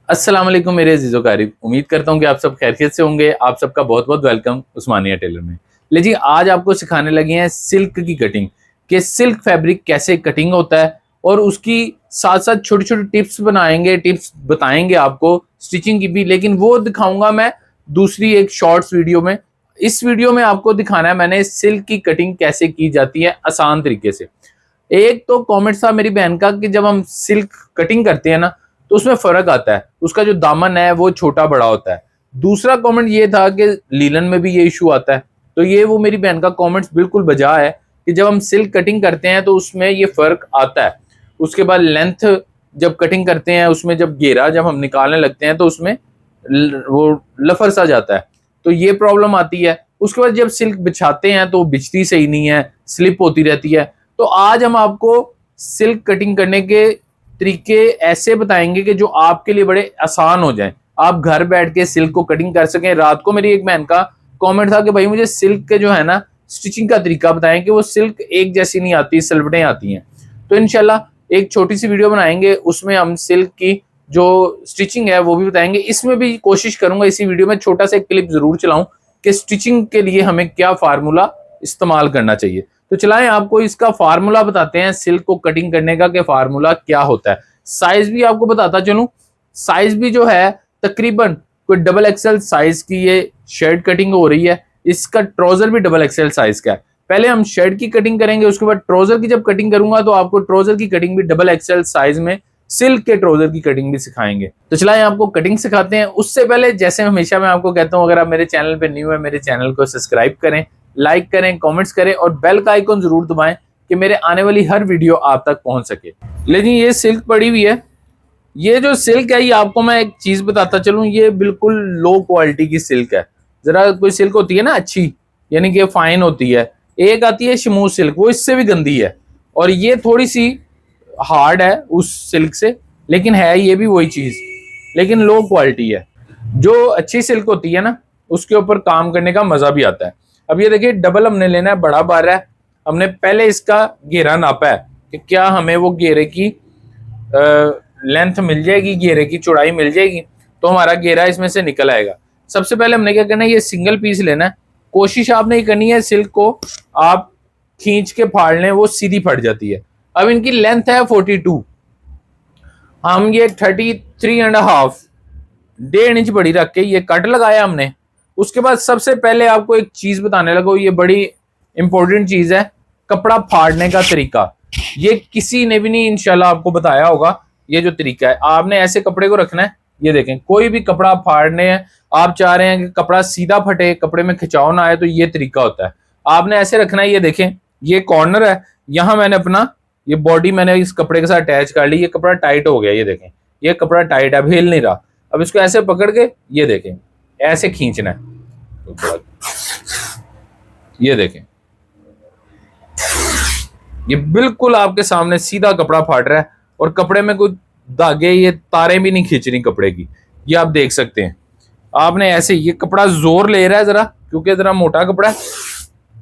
अस्सलाम वालेकुम मेरे अजीज़ो क़रीब, उम्मीद करता हूँ कि आप सब खैरियत से होंगे। आप सबका बहुत-बहुत वेलकम उस्मानिया टेलर में। लीजिए आज आपको सिखाने लगे हैं सिल्क की कटिंग, कि सिल्क फैब्रिक कैसे कटिंग होता है और उसकी साथ-साथ छोटी-छोटी टिप्स बताएँगे आपको स्टिचिंग की भी, लेकिन वो दिखाऊँगा मैं दूसरी एक शॉर्ट्स वीडियो में। इस वीडियो में आपको दिखाना है मैंने सिल्क की कटिंग कैसे की जाती है आसान तरीके से। एक तो कमेंट था मेरी बहन का कि जब हम सिल्क कटिंग करते हैं ना, तो उसमें फ़र्क आता है। उसका जो दामन है वो छोटा-बड़ा होता है। दूसरा कमेंट ये था कि लीलन में भी ये इश्यू आता है। तो ये वो मेरी बहन का कमेंट्स बिल्कुल बजा है कि जब हम सिल्क कटिंग करते हैं तो उसमें ये फ़र्क आता है। उसके बाद लेंथ जब कटिंग करते हैं उसमें जब घेरा जब हम निकालने लगते हैं तो उसमें वो लफर सा जाता है। तो ये प्रॉब्लम आती है। उसके बाद जब सिल्क बिछाते हैं तो बिछती सही नहीं है, स्लिप होती रहती है। तो आज हम आपको सिल्क कटिंग करने के तरीके ऐसे बताएंगे कि जो आपके लिए बड़े आसान हो जाएं। आप घर बैठ के सिल्क को कटिंग कर सकें। रात को मेरी एक बहन का कमेंट था कि भाई मुझे सिल्क के जो है ना स्टिचिंग का तरीका बताएं कि वो सिल्क एक जैसी नहीं आती, सलवटें आती हैं। तो इंशाल्लाह एक छोटी सी वीडियो बनाएंगे, उसमें हम सिल्क की जो स्टिचिंग है वो भी बताएंगे। इसमें भी कोशिश करूंगा इसी वीडियो में छोटा सा एक क्लिप जरूर चलाऊं कि स्टिचिंग के लिए हमें क्या फार्मूला इस्तेमाल करना चाहिए। तो चलाएं आपको इसका फार्मूला बताते हैं सिल्क को कटिंग करने का, कि फार्मूला क्या होता है। साइज भी आपको बताता चलूं। साइज भी जो है तकरीबन कोई डबल एक्सएल साइज की ये शर्ट कटिंग हो रही है। इसका ट्राउजर भी डबल एक्सएल साइज का है। पहले हम शर्ट की कटिंग करेंगे, उसके बाद ट्राउजर की जब कटिंग करूंगा तो आपको ट्राउजर की कटिंग भी डबल एक्सएल साइज में सिल्क के ट्राउजर की कटिंग भी सिखाएंगे। तो चलाएं आपको कटिंग सिखाते हैं। उससे पहले जैसे हमेशा मैं आपको कहता हूं, अगर आप मेरे चैनल पे न्यू है मेरे चैनल को सब्सक्राइब करें, लाइक करें, कमेंट्स करें और बेल का आइकन जरूर दबाएं कि मेरे आने वाली हर वीडियो आप तक पहुंच सके। लेकिन ये सिल्क पड़ी हुई है। ये जो सिल्क है ये आपको मैं एक चीज बताता चलूं, ये बिल्कुल लो क्वालिटी की सिल्क है। जरा कोई सिल्क होती है ना अच्छी, यानी कि फाइन होती है, एक आती है स्मूथ सिल्क, वो इससे भी गंदी है। और ये थोड़ी सी हार्ड है उस सिल्क से, लेकिन है ये भी वही चीज, लेकिन लो क्वालिटी है। जो अच्छी सिल्क होती है ना उसके ऊपर काम करने का मजा भी आता है। अब ये देखिए डबल हमने लेना है, बड़ा बार है। हमने पहले इसका घेरा नापा है कि क्या हमें वो घेरे की लेंथ मिल जाएगी, घेरे की चौड़ाई मिल जाएगी, तो हमारा घेरा इसमें से निकल आएगा। सबसे पहले हमने क्या करना है, ये सिंगल पीस लेना है। कोशिश आपने ये करनी है सिल्क को आप खींच के फाड़ लें, वो सीधी फट जाती है। अब इनकी लेंथ है 42, हम ये 33.5 1.5 इंच बड़ी रख के ये कट लगाया हमने। उसके बाद सबसे पहले आपको एक चीज बताने लगो, ये बड़ी इंपॉर्टेंट चीज है, कपड़ा फाड़ने का तरीका। ये किसी ने भी नहीं इंशाल्लाह आपको बताया होगा। ये जो तरीका है आपने ऐसे कपड़े को रखना है। ये देखें, कोई भी कपड़ा फाड़ने हैं, आप चाह रहे हैं कि कपड़ा सीधा फटे, कपड़े में खिंचाव ना आए, तो ये तरीका होता है। आपने ऐसे रखना है। ये देखें, ये कॉर्नर है, यहां मैंने अपना ये बॉडी मैंने इस कपड़े के साथ अटैच कर ली। ये कपड़ा टाइट हो गया, ये देखें, ये कपड़ा टाइट है, अब हिल नहीं रहा। अब इसको ऐसे पकड़ के ये देखें, ऐसे खींचना है। तो ये देखें, ये बिल्कुल आपके सामने सीधा कपड़ा फाट रहा है और कपड़े में कोई धागे, ये तारें भी नहीं खींच रही कपड़े की। ये आप देख सकते हैं। आपने ऐसे, ये कपड़ा जोर ले रहा है जरा, क्योंकि जरा मोटा कपड़ा है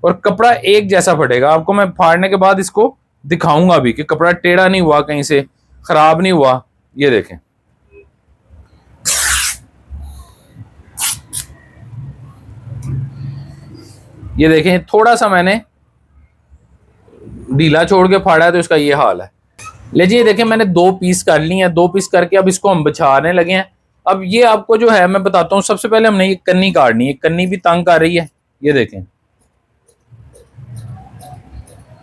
और कपड़ा एक जैसा फटेगा। आपको मैं फाड़ने के बाद इसको दिखाऊंगा भी कि कपड़ा टेढ़ा नहीं हुआ, कहीं से खराब नहीं हुआ। ये देखें, ये देखें, थोड़ा सा मैंने ढीला छोड़ के फाड़ा है तो इसका ये हाल है। लीजिए ये देखें, मैंने 2 पीस कर लिए हैं। 2 पीस करके अब इसको हम बिछाने लगे हैं। अब ये आपको जो है मैं बताता हूँ, सबसे पहले हमने ये कन्नी काटनी है। कन्नी भी तंग आ रही है, ये देखें,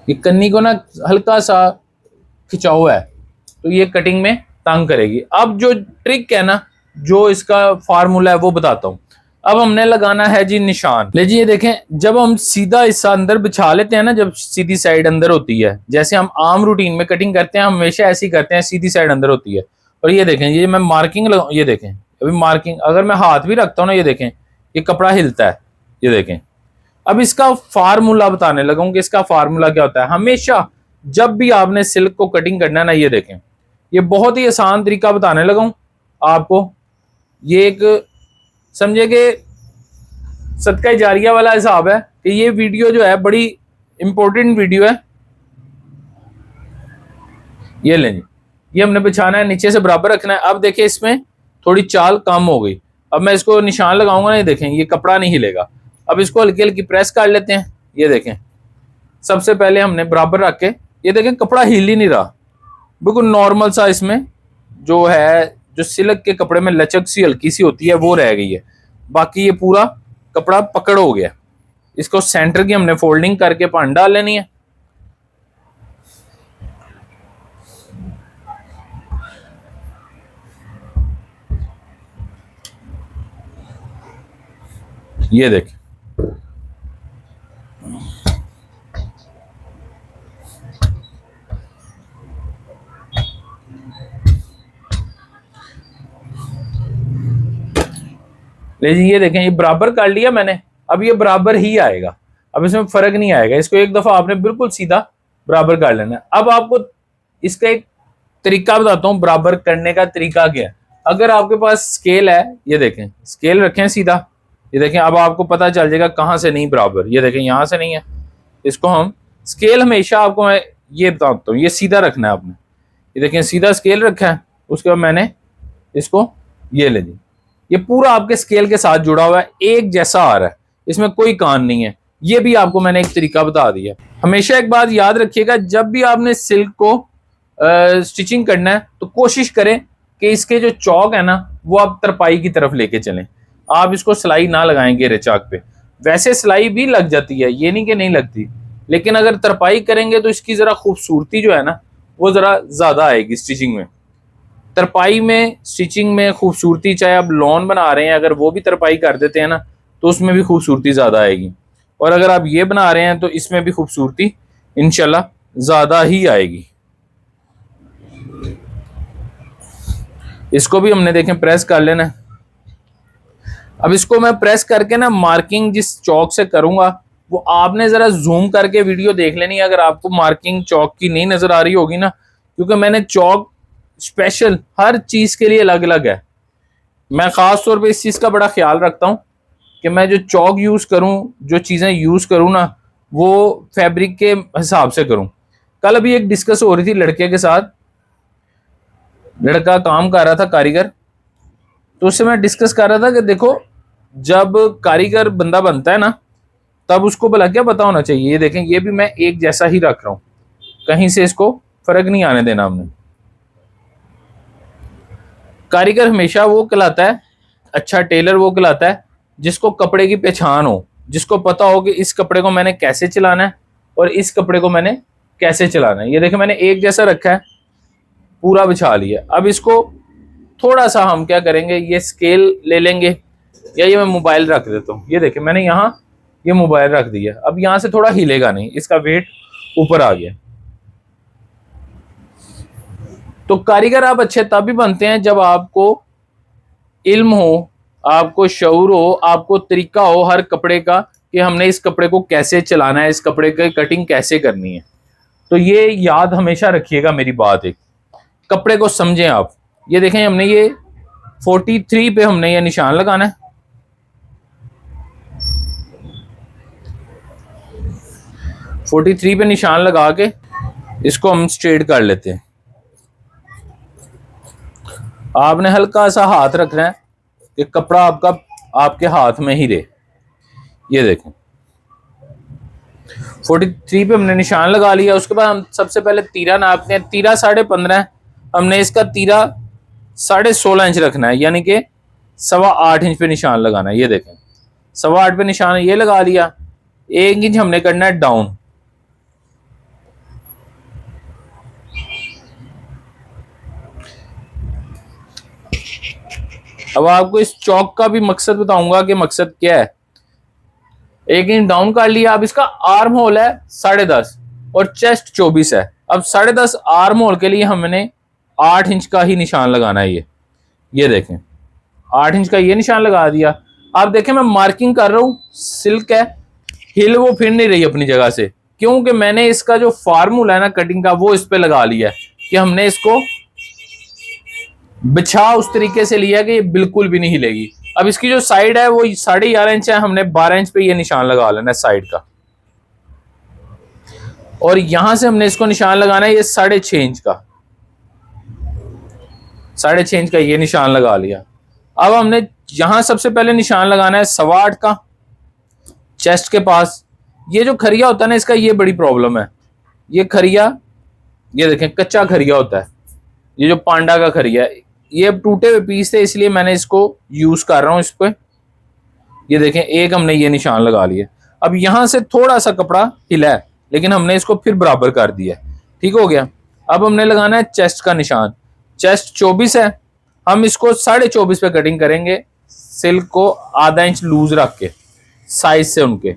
ये कन्नी को ना हल्का सा खिंचाव है तो ये कटिंग में तंग करेगी। अब जो ट्रिक है ना, जो इसका फार्मूला है वो बताता हूँ। अब हमने लगाना है जी निशान। लीजिए ये देखें, जब हम सीधा हिस्सा अंदर बिछा लेते हैं ना, जब सीधी साइड अंदर होती है, जैसे हम आम रूटीन में कटिंग करते हैं, हम हमेशा ऐसे ही करते हैं, सीधी साइड अंदर होती है। और ये देखें, ये मैं मार्किंग लगा, ये देखें अभी मार्किंग, अगर मैं हाथ भी रखता हूँ ना, ये देखें ये कपड़ा हिलता है, ये देखें। अब इसका फार्मूला बताने लगा कि इसका फार्मूला क्या होता है। हमेशा जब भी आपने सिल्क को कटिंग करना है ना, ये देखें, ये बहुत ही आसान तरीका बताने लगा हूं आपको। ये एक समझे कि सदका जारिया वाला हिसाब है कि ये वीडियो जो है बड़ी इंपॉर्टेंट वीडियो है। ये लें जी, ये हमने बिछाना है, नीचे से बराबर रखना है। अब देखिए इसमें थोड़ी चाल कम हो गई। अब मैं इसको निशान लगाऊंगा, नहीं देखें ये कपड़ा नहीं हिलेगा। अब इसको हल्की हल्की प्रेस कर लेते हैं। ये देखें, सबसे पहले हमने बराबर रख के, ये देखें कपड़ा हिल ही नहीं रहा, बिल्कुल नॉर्मल सा इसमें जो है, जो सिल्क के कपड़े में लचक सी हल्की सी होती है वो रह गई है, बाकी ये पूरा कपड़ा पकड़ हो गया। इसको सेंटर की हमने फोल्डिंग करके पानी डाल लेनी है। ये देखें, लेकिन ये देखें ये बराबर कर लिया मैंने, अब ये बराबर ही आएगा, अब इसमें फर्क नहीं आएगा। इसको एक दफा आपने बिल्कुल सीधा बराबर कर लेना है। अब आपको इसका एक तरीका बताता हूं, बराबर करने का तरीका क्या है। अगर आपके पास स्केल है, ये देखें स्केल रखें सीधा, ये देखें अब आपको पता चल जाएगा कहां से नहीं बराबर। ये देखें यहां से नहीं है, इसको हम स्केल हमेशा आपको मैं ये बताता हूँ, ये सीधा रखना है आपने। ये देखें सीधा स्केल रखा है, उसके बाद मैंने इसको ये ले ली, ये पूरा आपके स्केल के साथ जुड़ा हुआ है, एक जैसा आ रहा है, इसमें कोई कान नहीं है। ये भी आपको मैंने एक तरीका बता दिया। हमेशा एक बात याद रखिएगा, जब भी आपने सिल्क को स्टिचिंग करना है तो कोशिश करें कि इसके जो चौक है ना वो आप तरपाई की तरफ लेके चलें। आप इसको सिलाई ना लगाएं घेरे चाक पे। वैसे सिलाई भी लग जाती है, ये नहीं कि नहीं लगती, लेकिन अगर तरपाई करेंगे तो इसकी जरा खूबसूरती जो है ना वो जरा ज्यादा आएगी स्टिचिंग में। तरपाई में स्टिचिंग में खूबसूरती, चाहे आप लॉन बना रहे हैं अगर वो भी तरपाई कर देते हैं ना तो उसमें भी खूबसूरती ज़्यादा आएगी, और अगर आप ये बना रहे हैं तो इसमें भी खूबसूरती इंशाल्लाह ज़्यादा ही आएगी। इसको भी हमने देखें प्रेस कर लेना है। अब इसको मैं प्रेस करके ना मार्किंग जिस चौक से करूंगा वो आपने ज़रा जूम करके वीडियो देख लेनी है अगर आपको मार्किंग चौक की नहीं नज़र आ रही होगी ना, क्योंकि मैंने चौक स्पेशल हर चीज़ के लिए अलग अलग है। मैं ख़ास तौर पे इस चीज़ का बड़ा ख्याल रखता हूँ कि मैं जो चौक यूज़ करूँ, जो चीज़ें यूज़ करूँ ना वो फैब्रिक के हिसाब से करूँ। कल अभी एक डिस्कस हो रही थी लड़के के साथ, लड़का काम कर रहा था कारीगर, तो उससे मैं डिस्कस कर रहा था कि देखो जब कारीगर बंदा बनता है ना तब उसको भला क्या पता होना चाहिए। ये देखें ये भी मैं एक जैसा ही रख रहा हूँ, कहीं से इसको फर्क नहीं आने देना हमने। कारीगर हमेशा वो कहलाता है, अच्छा टेलर वो कहलाता है जिसको कपड़े की पहचान हो, जिसको पता हो कि इस कपड़े को मैंने कैसे चलाना है और इस कपड़े को मैंने कैसे चलाना है। ये देखें मैंने एक जैसा रखा है, पूरा बिछा लिया। अब इसको थोड़ा सा हम क्या करेंगे, ये स्केल ले लेंगे या ये मैं मोबाइल रख देता हूँ। ये देखें मैंने यहाँ ये मोबाइल रख दिया, अब यहाँ से थोड़ा हिलेगा नहीं, इसका वेट ऊपर आ गया। तो कारीगर आप अच्छे तब भी बनते हैं जब आपको इल्म हो, आपको शऊर हो, आपको तरीका हो हर कपड़े का कि हमने इस कपड़े को कैसे चलाना है, इस कपड़े की कटिंग कैसे करनी है। तो ये याद हमेशा रखिएगा मेरी बात, एक कपड़े को समझें आप। ये देखें हमने ये 43 पे हमने ये निशान लगाना है। 43 पे निशान लगा के इसको हम स्ट्रेट कर लेते हैं। आपने हल्का सा हाथ रखना है कि कपड़ा आपका आपके हाथ में ही रहे। ये देखें 43 पे हमने निशान लगा लिया। उसके बाद हम सबसे पहले तीरा नापते हैं। तीरा 15.5 हमने इसका तीरा 16.5 इंच रखना है, यानी कि 8.25 इंच पे निशान लगाना है। ये देखें 8.25 पे निशान ये लगा लिया, 1 इंच हमने करना है डाउन। अब आपको इस चौक का भी मकसद बताऊंगा कि मकसद क्या है। 1 इंच डाउन कर लिया। अब इसका आर्म होल है 10.5 और चेस्ट 24 है। अब 10.5 आर्म होल के लिए हमने 8 इंच का ही निशान लगाना है। ये देखें 8 इंच का ये निशान लगा दिया। आप देखें मैं मार्किंग कर रहा हूं, सिल्क है, हिल वो फिर नहीं रही अपनी जगह से, क्योंकि मैंने इसका जो फार्मूला है ना कटिंग का वो इस पे लगा लिया है कि हमने इसको बिछा उस तरीके से लिया कि ये बिल्कुल भी नहीं हिलेगी। अब इसकी जो साइड है वो 11.5 इंच है, हमने 12 इंच पे ये निशान लगा लेना है साइड का, और यहां से हमने इसको निशान लगाना है ये 6.5 इंच का। 6.5 इंच का ये निशान लगा लिया। अब हमने यहां सबसे पहले निशान लगाना है 8.25 का चेस्ट के पास। ये जो खरिया होता है ना, इसका ये बड़ी प्रॉब्लम है। ये खरिया, ये देखें कच्चा खरिया होता है, ये जो पांडा का खरिया है, ये अब टूटे हुए पीस थे इसलिए मैंने इसको यूज कर रहा हूं इस पे। ये देखें एक हमने ये निशान लगा लिया। अब यहां से थोड़ा सा कपड़ा हिला है लेकिन हमने इसको फिर बराबर कर दिया, ठीक हो गया। अब हमने लगाना है चेस्ट का निशान। चेस्ट 24 है, हम इसको 24.5 पे कटिंग करेंगे, सिल्क को आधा इंच लूज रख के साइज से उनके।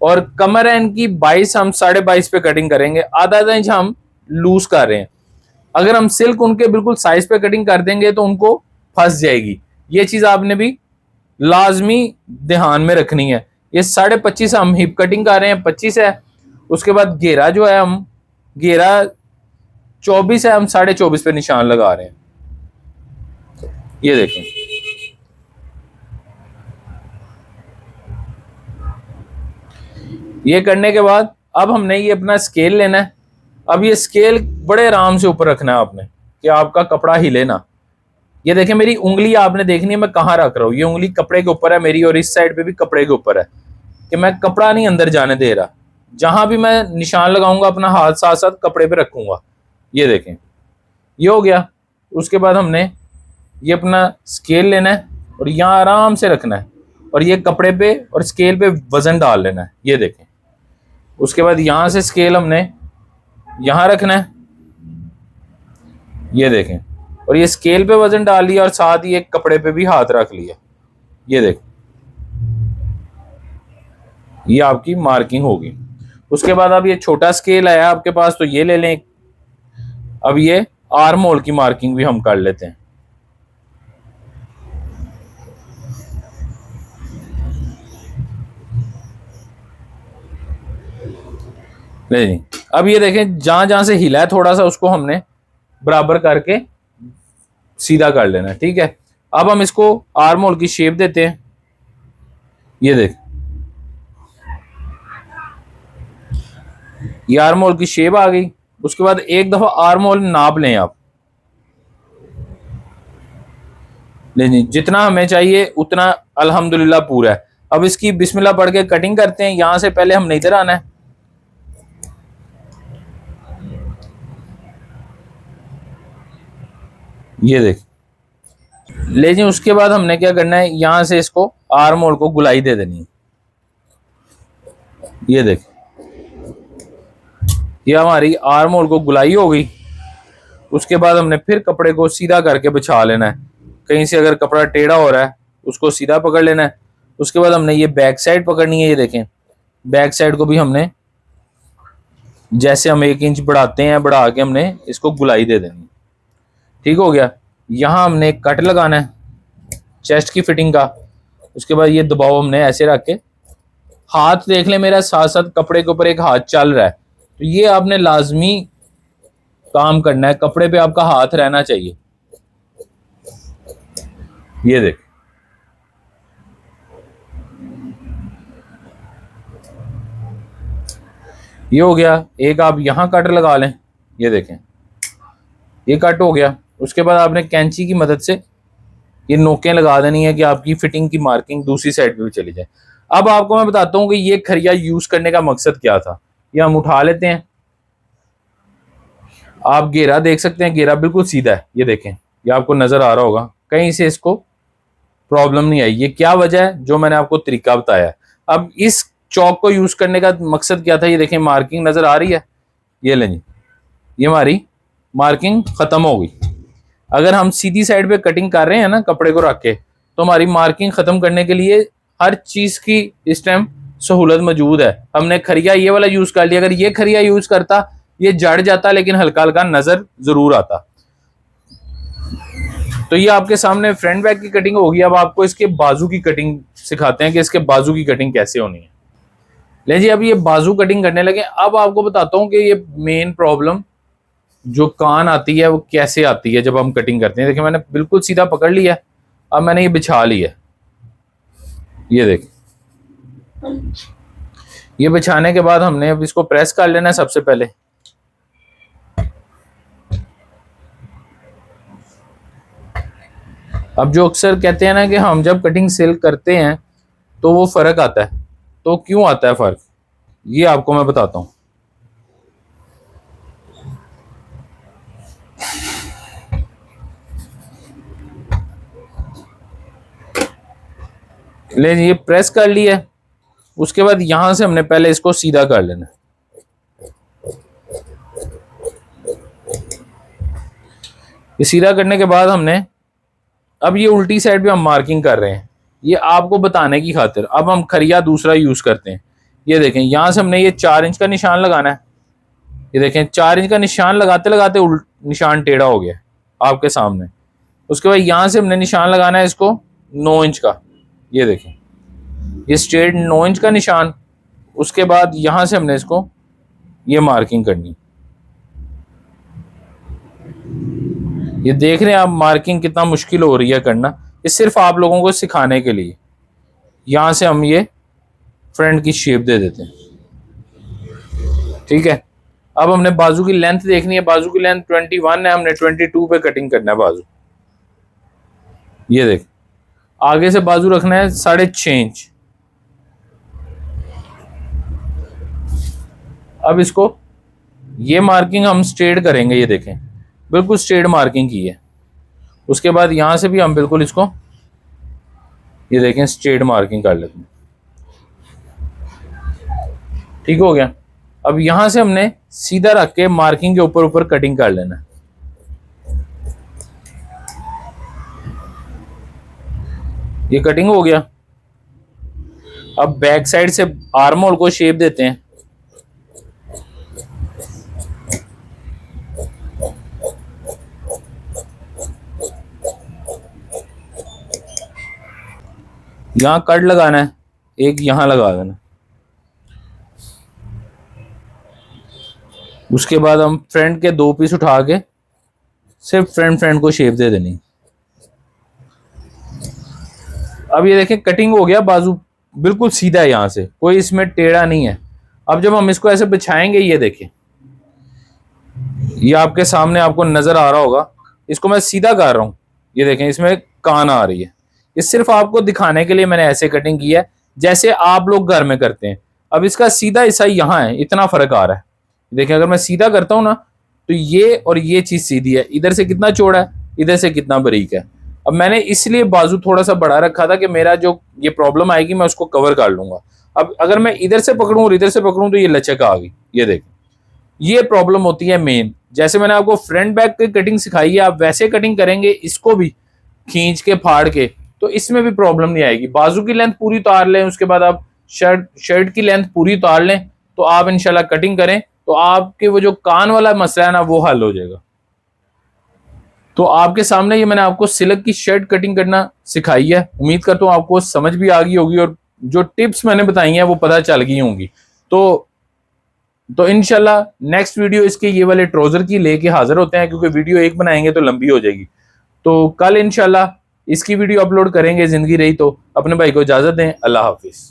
और कमर है इनकी 22, हम 22.5 पे कटिंग करेंगे, आधा आधा इंच हम लूज कर रहे हैं। अगर हम सिल्क उनके बिल्कुल साइज पे कटिंग कर देंगे तो उनको फंस जाएगी। ये चीज आपने भी लाजमी ध्यान में रखनी है। ये 25.5 हम हिप कटिंग कर रहे हैं, 25 है। उसके बाद घेरा जो है, हम घेरा 24 है, हम 24.5 पे निशान लगा रहे हैं। ये देखें, ये करने के बाद अब हमने ये अपना स्केल लेना है। अब ये स्केल बड़े आराम से ऊपर रखना है आपने कि आपका कपड़ा हिले ना। ये देखें मेरी उंगली आपने देखनी है मैं कहाँ रख रहा हूँ। ये उंगली कपड़े के ऊपर है मेरी, और इस साइड पे भी कपड़े के ऊपर है कि मैं कपड़ा नहीं अंदर जाने दे रहा। जहां भी मैं निशान लगाऊंगा अपना हाथ साथ साथ कपड़े पे रखूंगा। ये देखें, ये हो गया। उसके बाद हमने ये अपना स्केल लेना है और यहाँ आराम से रखना है, और ये कपड़े पे और स्केल पे वजन डाल लेना है। ये देखें, उसके बाद यहाँ से स्केल हमने यहाँ रखना है। ये देखें, और ये स्केल पे वजन डाल लिया और साथ ही एक कपड़े पे भी हाथ रख लिया। ये देखें, ये आपकी मार्किंग होगी। उसके बाद अब ये छोटा स्केल आया आपके पास तो ये ले लें। अब ये आर्म होल की मार्किंग भी हम कर लेते हैं। नहीं, अब ये देखें जहां जहां से हिला है थोड़ा सा उसको हमने बराबर करके सीधा कर लेना है, ठीक है। अब हम इसको आर्म होल की शेप देते हैं। ये देख, ये आर्म होल की शेप आ गई। उसके बाद एक दफा आर्म होल नाप लें आप। नहीं, जितना हमें चाहिए उतना अल्हम्दुलिल्लाह पूरा है। अब इसकी बिस्मिल्लाह पढ़ के कटिंग करते हैं। यहां से पहले हमने इधर आना है। ये देख ले जी। उसके बाद हमने क्या करना है, यहां से इसको आर्म होल को गुलाई दे देनी है। ये देख, ये हमारी आर्म होल को गुलाई हो गई। उसके बाद हमने फिर कपड़े को सीधा करके बिछा लेना है। कहीं से अगर कपड़ा टेढ़ा हो रहा है उसको सीधा पकड़ लेना है। उसके बाद हमने ये बैक साइड पकड़नी है। ये देखें, बैक साइड को भी हमने जैसे हम 1 इंच बढ़ाते हैं, बढ़ा के हमने इसको गुलाई दे देनी। ठीक हो गया। यहाँ हमने एक कट लगाना है चेस्ट की फिटिंग का। उसके बाद ये दबाव हमने ऐसे रख के, हाथ देख ले मेरा साथ साथ कपड़े के ऊपर एक हाथ चल रहा है, तो ये आपने लाजमी काम करना है, कपड़े पे आपका हाथ रहना चाहिए। ये देख, ये हो गया। एक आप यहां कट लगा लें। ये देखें, ये कट हो गया। उसके बाद आपने कैंची की मदद से ये नोकें लगा देनी है कि आपकी फिटिंग की मार्किंग दूसरी साइड पे भी चली जाए। अब आपको मैं बताता हूं कि ये खरिया यूज करने का मकसद क्या था। ये हम उठा लेते हैं। आप घेरा देख सकते हैं, घेरा बिल्कुल सीधा है। ये देखें, ये आपको नजर आ रहा होगा, कहीं से इसको प्रॉब्लम नहीं आई। ये क्या वजह है, जो मैंने आपको तरीका बताया। अब इस चौक को यूज करने का मकसद क्या था। ये देखें, मार्किंग नजर आ रही है। ये लें जी, ये हमारी मार्किंग खत्म हो गई। अगर हम सीधी साइड पे कटिंग कर रहे हैं ना कपड़े को रख के, तो हमारी मार्किंग खत्म करने के लिए हर चीज की इस टाइम सहूलत मौजूद है। हमने खरिया ये वाला यूज कर लिया। अगर ये खरिया यूज करता ये जड़ जाता, लेकिन हल्का हल्का नजर जरूर आता। तो ये आपके सामने फ्रंट बैक की कटिंग होगी। अब आपको इसके बाजू की कटिंग सिखाते हैं कि इसके बाजू की कटिंग कैसे होनी है। ले जी, अब ये बाजू कटिंग करने लगे। अब आपको बताता हूँ कि ये मेन प्रॉब्लम जो कान आती है वो कैसे आती है जब हम कटिंग करते हैं। देखिए, मैंने बिल्कुल सीधा पकड़ लिया। अब मैंने ये बिछा लिया। ये देख, ये बिछाने के बाद हमने अब इसको प्रेस कर लेना है। सबसे पहले अब जो अक्सर कहते हैं ना कि हम जब कटिंग सिल्क करते हैं तो वो फ़र्क आता है, तो क्यों आता है फ़र्क, ये आपको मैं बताता हूँ। ले ये प्रेस कर लिया, उसके बाद यहां से हमने पहले इसको सीधा कर लेना। ये सीधा करने के बाद हमने अब ये उल्टी साइड पे हम मार्किंग कर रहे हैं, ये आपको बताने की खातिर। अब हम खरिया दूसरा यूज करते हैं। ये देखें यहां से हमने ये 4 इंच का निशान लगाना है। ये देखें 4 इंच का निशान लगाते लगाते निशान टेढ़ा हो गया आपके सामने। उसके बाद यहां से हमने निशान लगाना है इसको 9 इंच का। ये देखें ये स्ट्रेट 9 इंच का निशान। उसके बाद यहां से हमने इसको ये मार्किंग करनी। ये देख रहे हैं आप मार्किंग कितना मुश्किल हो रही है करना, ये सिर्फ आप लोगों को सिखाने के लिए। यहां से हम ये फ्रंट की शेप दे देते हैं, ठीक है। अब हमने बाजू की लेंथ देखनी है। बाजू की लेंथ 21 है, हमने 22 पे कटिंग करना है बाजू। ये देख आगे से बाजू रखना है 6.5 इंच। अब इसको ये मार्किंग हम स्ट्रेट करेंगे। ये देखें बिल्कुल स्ट्रेट मार्किंग की है। उसके बाद यहां से भी हम बिल्कुल इसको ये देखें स्ट्रेट मार्किंग कर लेते हैं, ठीक हो गया। अब यहां से हमने सीधा रख के मार्किंग के ऊपर ऊपर कटिंग कर लेना है। ये कटिंग हो गया। अब बैक साइड से आर्म होल को शेप देते हैं। यहां कट लगाना है, एक यहां लगा देना। उसके बाद हम फ्रंट के 2 पीस उठा के सिर्फ फ्रंट को शेप दे देनी। अब ये देखें कटिंग हो गया, बाजू बिल्कुल सीधा है, यहां से कोई इसमें टेढ़ा नहीं है। अब जब हम इसको ऐसे बिछाएंगे, ये देखें ये आपके सामने आपको नजर आ रहा होगा, इसको मैं सीधा कर रहा हूं। ये देखें इसमें कान आ रही है। ये सिर्फ आपको दिखाने के लिए मैंने ऐसे कटिंग की है जैसे आप लोग घर में करते हैं। अब इसका सीधा हिस्सा यहाँ है, इतना फर्क आ रहा है। देखिए अगर मैं सीधा करता हूं ना तो ये और ये चीज सीधी है, इधर से कितना चौड़ा है, इधर से कितना बारीक है। अब मैंने इसलिए बाजू थोड़ा सा बढ़ा रखा था कि मेरा जो ये प्रॉब्लम आएगी मैं उसको कवर कर लूंगा। अब अगर मैं इधर से पकड़ूं और इधर से पकड़ूं तो ये लचक आ गई। ये देखें ये प्रॉब्लम होती है मेन। जैसे मैंने आपको फ्रंट बैक की कटिंग सिखाई है, आप वैसे कटिंग करेंगे इसको भी खींच के फाड़ के, तो इसमें भी प्रॉब्लम नहीं आएगी। बाजू की लेंथ पूरी उतार लें, उसके बाद आप शर्ट की लेंथ पूरी उतार लें, तो आप इंशाल्लाह कटिंग करें तो आपके वो जो कान वाला मसला है ना वो हल हो जाएगा। तो आपके सामने ये मैंने आपको सिल्क की शर्ट कटिंग करना सिखाई है। उम्मीद करता हूँ आपको समझ भी आ गई होगी और जो टिप्स मैंने बताई हैं वो पता चल गई होंगी। तो इंशाल्लाह नेक्स्ट वीडियो इसके ये वाले ट्राउजर की लेके हाजिर होते हैं, क्योंकि वीडियो एक बनाएंगे तो लंबी हो जाएगी। तो कल इंशाल्लाह इसकी वीडियो अपलोड करेंगे, जिंदगी रही तो। अपने भाई को इजाजत दें, अल्लाह हाफिज।